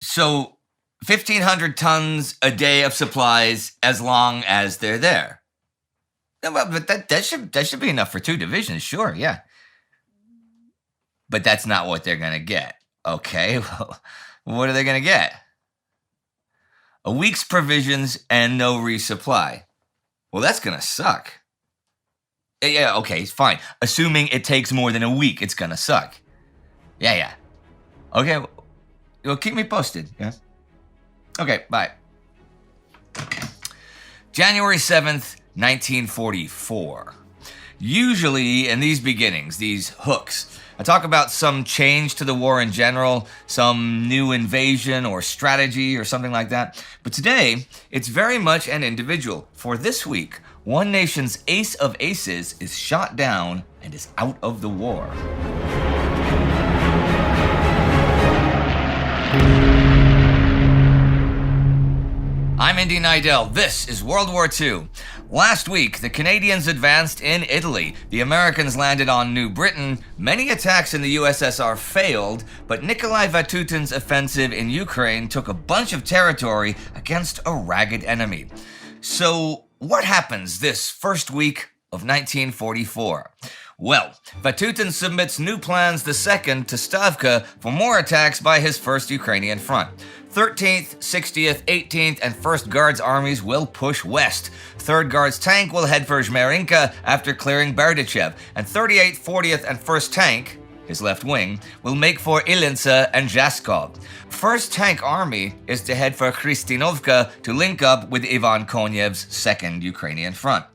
So 1,500 tons a day of supplies as long as they're there. Yeah, well, but that should be enough for 2 divisions, sure, yeah. But that's not what they're going to get. Okay, well, what are they going to get? A week's provisions and no resupply. Well, that's going to suck. Yeah, okay, fine. Assuming it takes more than a week, it's going to suck. Yeah. Okay, well, keep me posted, yeah? Okay, bye. January 7th, 1944. Usually in these beginnings, these hooks, I talk about some change to the war in general, some new invasion or strategy or something like that. But today, it's very much an individual. For this week, one nation's ace of aces is shot down and is out of the war. I'm Indy Neidell. This is World War II. Last week, the Canadians advanced in Italy. The Americans landed on New Britain. Many attacks in the USSR failed, but Nikolai Vatutin's offensive in Ukraine took a bunch of territory against a ragged enemy. So, what happens this first week of 1944? Well, Vatutin submits new plans the 2nd to Stavka for more attacks by his 1st Ukrainian front. 13th, 60th, 18th, and 1st Guards armies will push west. 3rd Guards tank will head for Zmerinka after clearing Berdichev, and 38th, 40th, and 1st Tank, his left wing, will make for Ilinsa and Zhaskov. 1st Tank Army is to head for Khristinovka to link up with Ivan Konyev's 2nd Ukrainian front.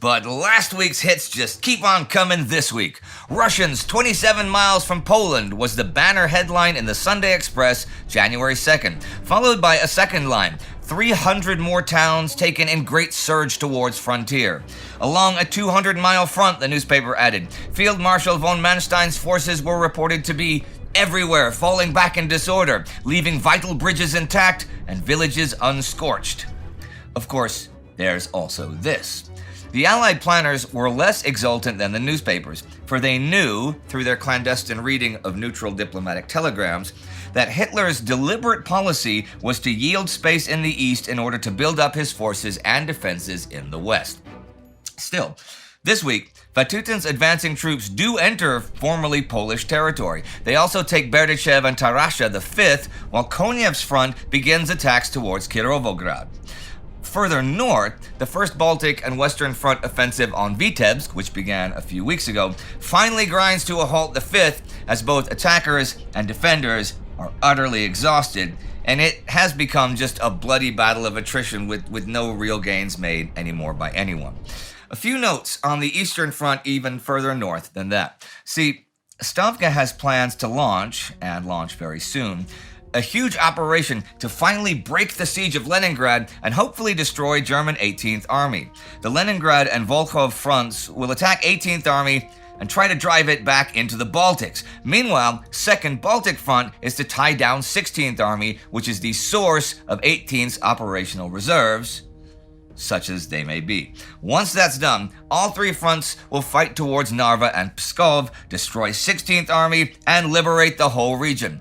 But last week's hits just keep on coming this week. Russians 27 miles from Poland was the banner headline in the Sunday Express, January 2nd, followed by a second line, 300 more towns taken in great surge towards frontier. Along a 200-mile front, the newspaper added, Field Marshal von Manstein's forces were reported to be everywhere, falling back in disorder, leaving vital bridges intact and villages unscorched. Of course, there's also this. The Allied planners were less exultant than the newspapers, for they knew, through their clandestine reading of neutral diplomatic telegrams, that Hitler's deliberate policy was to yield space in the east in order to build up his forces and defenses in the west. Still, this week, Vatutin's advancing troops do enter formerly Polish territory. They also take Berdichev and Tarasha the 5th, while Konyev's front begins attacks towards Kirovograd. Further north, the 1st Baltic and Western Front offensive on Vitebsk, which began a few weeks ago, finally grinds to a halt the 5th as both attackers and defenders are utterly exhausted, and it has become just a bloody battle of attrition with no real gains made anymore by anyone. A few notes on the Eastern Front even further north than that. See, Stavka has plans to launch, and launch very soon, a huge operation to finally break the siege of Leningrad and hopefully destroy German 18th Army. The Leningrad and Volkhov fronts will attack 18th Army and try to drive it back into the Baltics. Meanwhile, 2nd Baltic Front is to tie down 16th Army, which is the source of 18th's operational reserves, such as they may be. Once that's done, all 3 fronts will fight towards Narva and Pskov, destroy 16th Army, and liberate the whole region.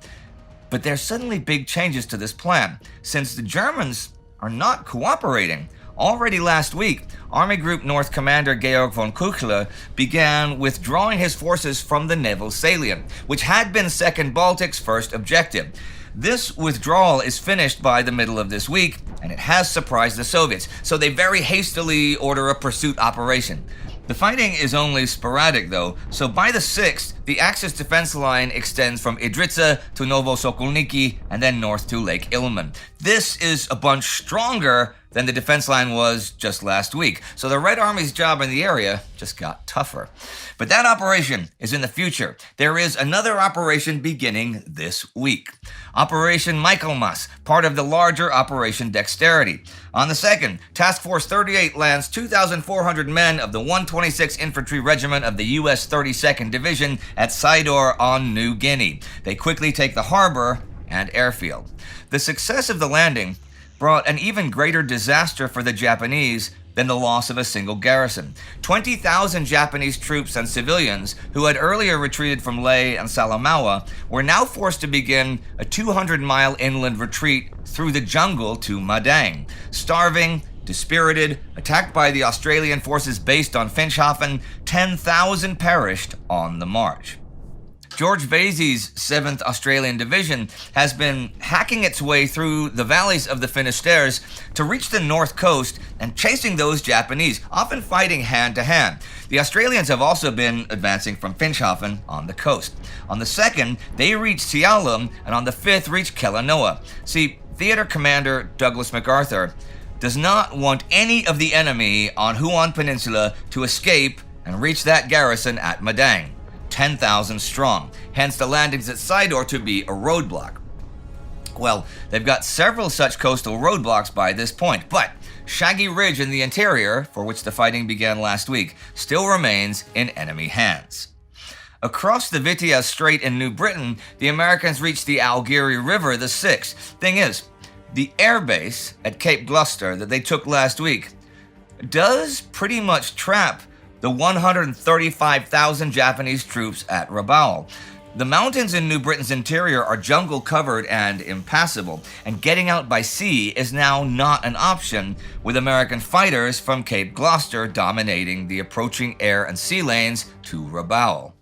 But there's suddenly big changes to this plan, since the Germans are not cooperating. Already last week, Army Group North Commander Georg von Kuchler began withdrawing his forces from the naval salient, which had been 2nd Baltic's first objective. This withdrawal is finished by the middle of this week, and it has surprised the Soviets, so they very hastily order a pursuit operation. The fighting is only sporadic though, so by the 6th, the Axis defense line extends from Idritsa to Novosokolniki and then north to Lake Ilmen. This is a bunch stronger than the defense line was just last week, so the Red Army's job in the area just got tougher. But that operation is in the future. There is another operation beginning this week. Operation Michaelmas, part of the larger Operation Dexterity. On the 2nd, Task Force 38 lands 2,400 men of the 126th Infantry Regiment of the U.S. 32nd Division at Sidor on New Guinea. They quickly take the harbor and airfield. The success of the landing brought an even greater disaster for the Japanese than the loss of a single garrison. 20,000 Japanese troops and civilians who had earlier retreated from Leh and Salamaua were now forced to begin a 200-mile inland retreat through the jungle to Madang. Starving, dispirited, attacked by the Australian forces based on Finschhafen, 10,000 perished on the march. George Vesey's 7th Australian Division has been hacking its way through the valleys of the Finistères to reach the north coast and chasing those Japanese, often fighting hand to hand. The Australians have also been advancing from Finschhafen on the coast. On the 2nd, they reached Sialum, and on the 5th reached Kelanoa. See, Theater Commander Douglas MacArthur does not want any of the enemy on Huon Peninsula to escape and reach that garrison at Madang, 10,000 strong, hence the landings at Sidor to be a roadblock. Well, they've got several such coastal roadblocks by this point, but Shaggy Ridge in the interior, for which the fighting began last week, still remains in enemy hands. Across the Vitiaz Strait in New Britain, the Americans reached the Algiri River the 6th. Thing is, the airbase at Cape Gloucester that they took last week does pretty much trap the 135,000 Japanese troops at Rabaul. The mountains in New Britain's interior are jungle-covered and impassable, and getting out by sea is now not an option, with American fighters from Cape Gloucester dominating the approaching air and sea lanes to Rabaul.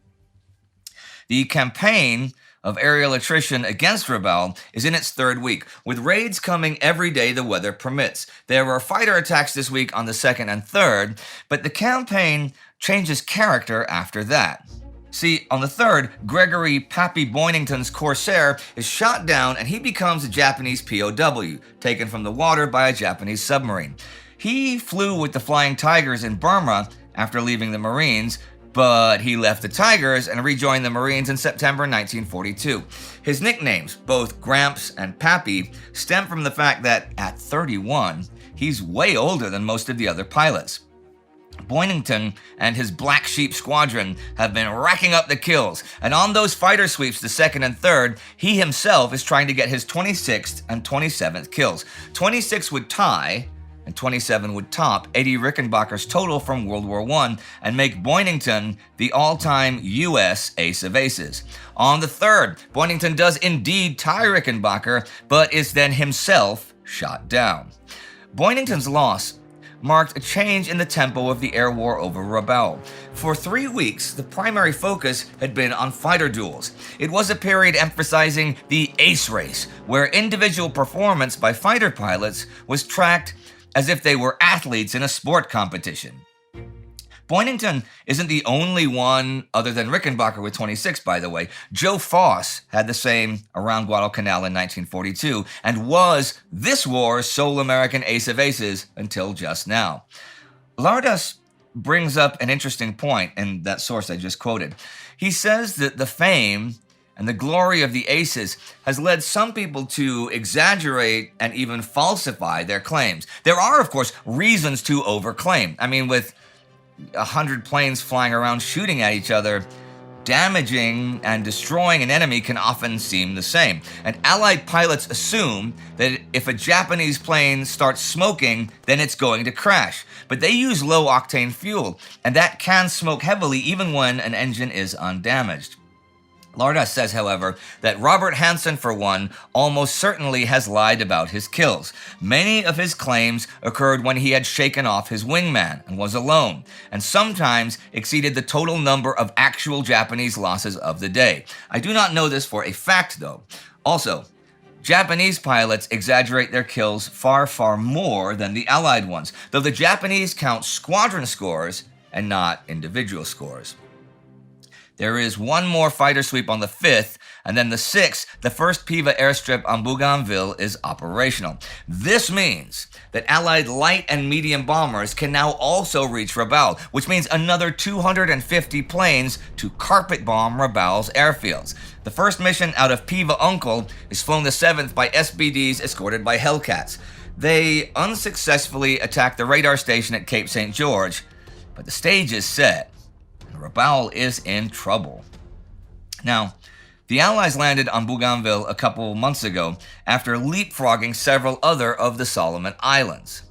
The campaign of aerial attrition against Rabaul is in its 3rd week, with raids coming every day the weather permits. There were fighter attacks this week on the 2nd and 3rd, but the campaign changes character after that. See, on the 3rd, Gregory Pappy Boynington's Corsair is shot down and he becomes a Japanese POW, taken from the water by a Japanese submarine. He flew with the Flying Tigers in Burma after leaving the Marines, but he left the Tigers and rejoined the Marines in September 1942. His nicknames, both Gramps and Pappy, stem from the fact that at 31, he's way older than most of the other pilots. Boynington and his Black Sheep Squadron have been racking up the kills, and on those fighter sweeps, the 2nd and 3rd, he himself is trying to get his 26th and 27th kills. 26 would tie, and 27 would top Eddie Rickenbacker's total from World War I and make Boynington the all-time U.S. ace of aces. On the 3rd, Boynington does indeed tie Rickenbacker, but is then himself shot down. Boynington's loss marked a change in the tempo of the air war over Rabaul. For 3 weeks, the primary focus had been on fighter duels. It was a period emphasizing the ace race, where individual performance by fighter pilots was tracked as if they were athletes in a sport competition. Boynington isn't the only one other than Rickenbacker with 26, by the way. Joe Foss had the same around Guadalcanal in 1942 and was this war's sole American ace of aces until just now. Lardas brings up an interesting point in that source I just quoted. He says that the fame and the glory of the aces has led some people to exaggerate and even falsify their claims. There are, of course, reasons to overclaim. I mean, with 100 planes flying around shooting at each other, damaging and destroying an enemy can often seem the same. And Allied pilots assume that if a Japanese plane starts smoking, then it's going to crash. But they use low-octane fuel, and that can smoke heavily even when an engine is undamaged. Lardas says, however, that Robert Hansen, for one, almost certainly has lied about his kills. Many of his claims occurred when he had shaken off his wingman and was alone, and sometimes exceeded the total number of actual Japanese losses of the day. I do not know this for a fact, though. Also, Japanese pilots exaggerate their kills far, far more than the Allied ones, though the Japanese count squadron scores and not individual scores. There is one more fighter sweep on the 5th, and then the 6th, the first Piva airstrip on Bougainville is operational. This means that Allied light and medium bombers can now also reach Rabaul, which means another 250 planes to carpet bomb Rabaul's airfields. The first mission out of Piva Uncle is flown the 7th by SBDs escorted by Hellcats. They unsuccessfully attack the radar station at Cape St. George, but the stage is set. Rabaul is in trouble. Now, the Allies landed on Bougainville a couple months ago after leapfrogging several other of the Solomon Islands.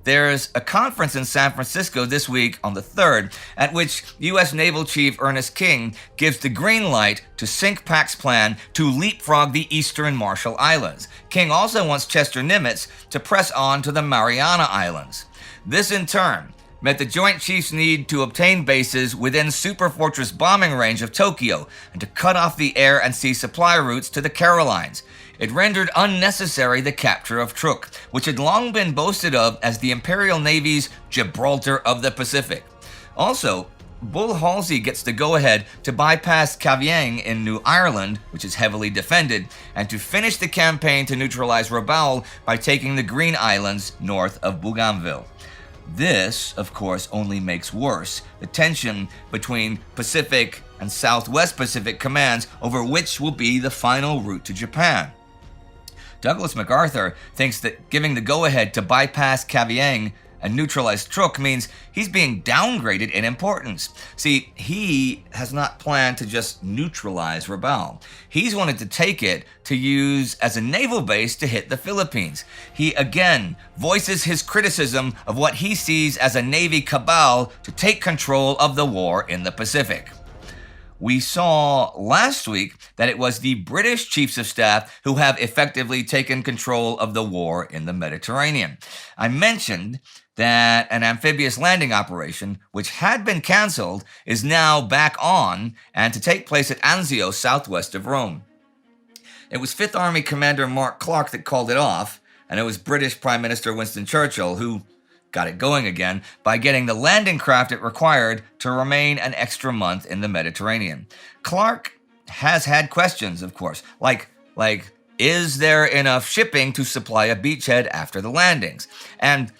there's a conference in San Francisco this week on the 3rd, at which U.S. Naval Chief Ernest King gives the green light to sink PAC's plan to leapfrog the Eastern Marshall Islands. King also wants Chester Nimitz to press on to the Mariana Islands. This, in turn, meant the Joint Chiefs need to obtain bases within superfortress bombing range of Tokyo and to cut off the air and sea supply routes to the Carolines. It rendered unnecessary the capture of Truk, which had long been boasted of as the Imperial Navy's Gibraltar of the Pacific. Also, Bull Halsey gets the go-ahead to bypass Cavieng in New Ireland, which is heavily defended, and to finish the campaign to neutralize Rabaul by taking the Green Islands north of Bougainville. This, of course, only makes worse the tension between Pacific and Southwest Pacific commands over which will be the final route to Japan. Douglas MacArthur thinks that giving the go-ahead to bypass Cavieng and neutralize Truk means he's being downgraded in importance. See, he has not planned to just neutralize Rabaul. He's wanted to take it to use as a naval base to hit the Philippines. He again voices his criticism of what he sees as a Navy cabal to take control of the war in the Pacific. We saw last week that it was the British Chiefs of Staff who have effectively taken control of the war in the Mediterranean. I mentioned that an amphibious landing operation, which had been cancelled, is now back on and to take place at Anzio, southwest of Rome. It was 5th Army Commander Mark Clark that called it off, and it was British Prime Minister Winston Churchill who got it going again by getting the landing craft it required to remain an extra month in the Mediterranean. Clark has had questions, of course, like, is there enough shipping to supply a beachhead after the landings? And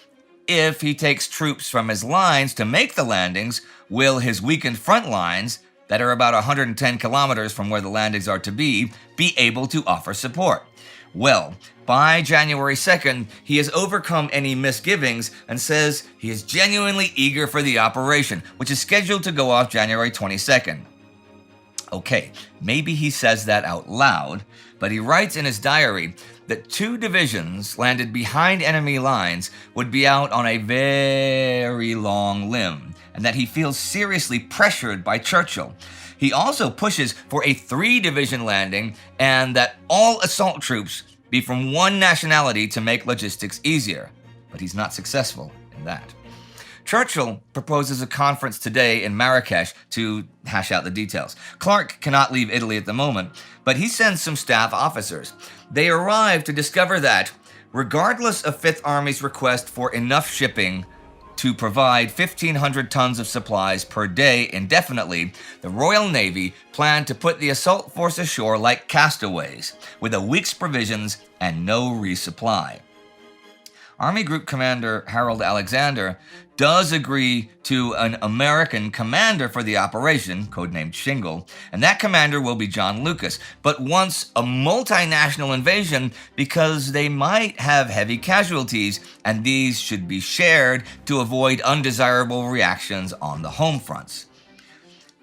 if he takes troops from his lines to make the landings, will his weakened front lines, that are about 110 kilometers from where the landings are to be able to offer support? Well, by January 2nd, he has overcome any misgivings and says he is genuinely eager for the operation, which is scheduled to go off January 22nd. Okay, maybe he says that out loud, but he writes in his diary that 2 divisions landed behind enemy lines would be out on a very long limb, and that he feels seriously pressured by Churchill. He also pushes for a 3-division landing and that all assault troops be from one nationality to make logistics easier. But he's not successful in that. Churchill proposes a conference today in Marrakesh to hash out the details. Clark cannot leave Italy at the moment, but he sends some staff officers. They arrive to discover that, regardless of 5th Army's request for enough shipping to provide 1,500 tons of supplies per day indefinitely, the Royal Navy planned to put the assault force ashore like castaways, with a week's provisions and no resupply. Army Group Commander Harold Alexander does agree to an American commander for the operation, codenamed Shingle, and that commander will be John Lucas, but wants a multinational invasion because they might have heavy casualties, and these should be shared to avoid undesirable reactions on the home fronts.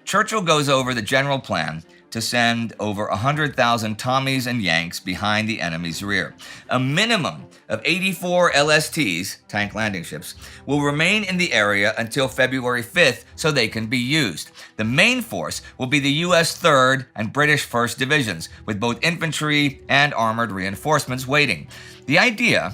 Churchill goes over the general plan to send over 100,000 Tommies and Yanks behind the enemy's rear. A minimum of 84 LSTs, tank landing ships, will remain in the area until February 5th so they can be used. The main force will be the U.S. 3rd and British 1st Divisions, with both infantry and armored reinforcements waiting. The idea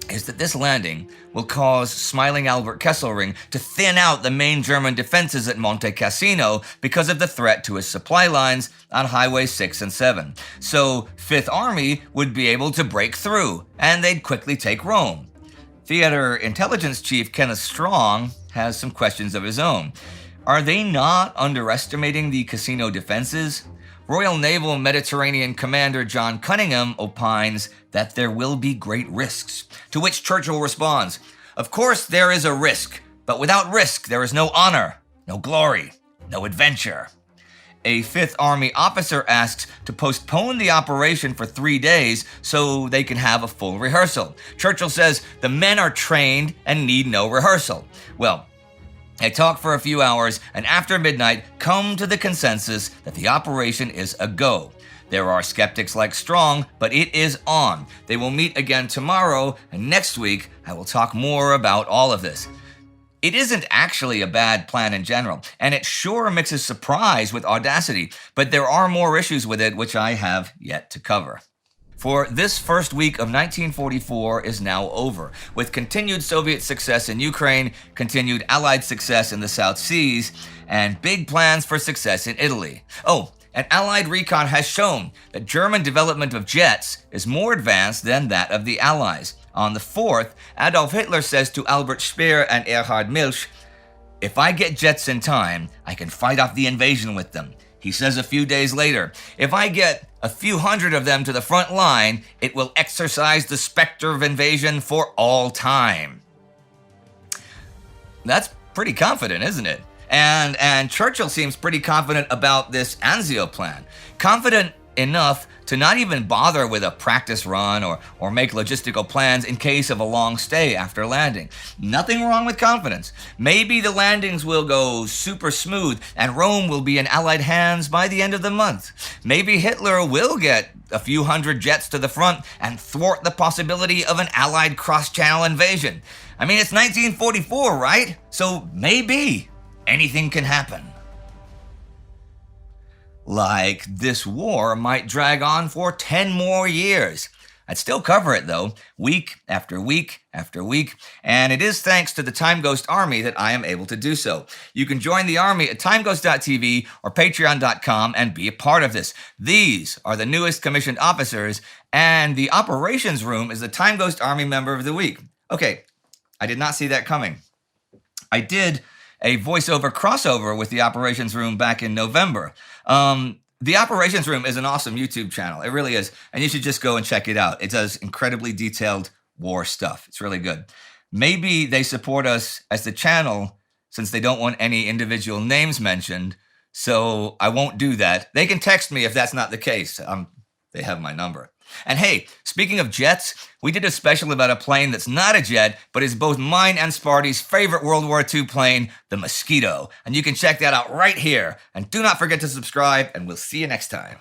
is that this landing will cause Smiling Albert Kesselring to thin out the main German defenses at Monte Cassino because of the threat to his supply lines on Highway 6 and 7. So 5th Army would be able to break through, and they'd quickly take Rome. Theater Intelligence Chief Kenneth Strong has some questions of his own. Are they not underestimating the Cassino defenses? Royal Naval Mediterranean Commander John Cunningham opines that there will be great risks, to which Churchill responds, "Of course there is a risk, but without risk there is no honor, no glory, no adventure." A 5th Army officer asks to postpone the operation for 3 days so they can have a full rehearsal. Churchill says the men are trained and need no rehearsal. Well, they talk for a few hours and after midnight come to the consensus that the operation is a go. There are skeptics like Strong, but it is on. They will meet again tomorrow, and next week I will talk more about all of this. It isn't actually a bad plan in general, and it sure mixes surprise with audacity, but there are more issues with it which I have yet to cover. For this first week of 1944 is now over, with continued Soviet success in Ukraine, continued Allied success in the South Seas, and big plans for success in Italy. Oh, and Allied recon has shown that German development of jets is more advanced than that of the Allies. On the 4th, Adolf Hitler says to Albert Speer and Erhard Milch, "If I get jets in time, I can fight off the invasion with them." He says a few days later, "If I get a few hundred of them to the front line, it will exorcise the specter of invasion for all time." That's pretty confident, isn't it? And Churchill seems pretty confident about this Anzio plan. Confident enough to not even bother with a practice run or make logistical plans in case of a long stay after landing. Nothing wrong with confidence. Maybe the landings will go super smooth and Rome will be in Allied hands by the end of the month. Maybe Hitler will get a few hundred jets to the front and thwart the possibility of an Allied cross-channel invasion. I mean, it's 1944, right? So maybe anything can happen. Like this war might drag on for 10 more years. I'd still cover it though, week after week after week, and it is thanks to the Time Ghost Army that I am able to do so. You can join the army at timeghost.tv or patreon.com and be a part of this. These are the newest commissioned officers, and the operations room is the Time Ghost Army member of the week. Okay, I did not see that coming. I did a voiceover crossover with the operations room back in November. The Operations Room is an awesome YouTube channel. It really is. And you should just go and check it out. It does incredibly detailed war stuff. It's really good. Maybe they support us as the channel since they don't want any individual names mentioned. So I won't do that. They can text me if that's not the case. They have my number. And hey, speaking of jets, we did a special about a plane that's not a jet, but is both mine and Sparty's favorite World War II plane, the Mosquito. And you can check that out right here. And do not forget to subscribe, and we'll see you next time.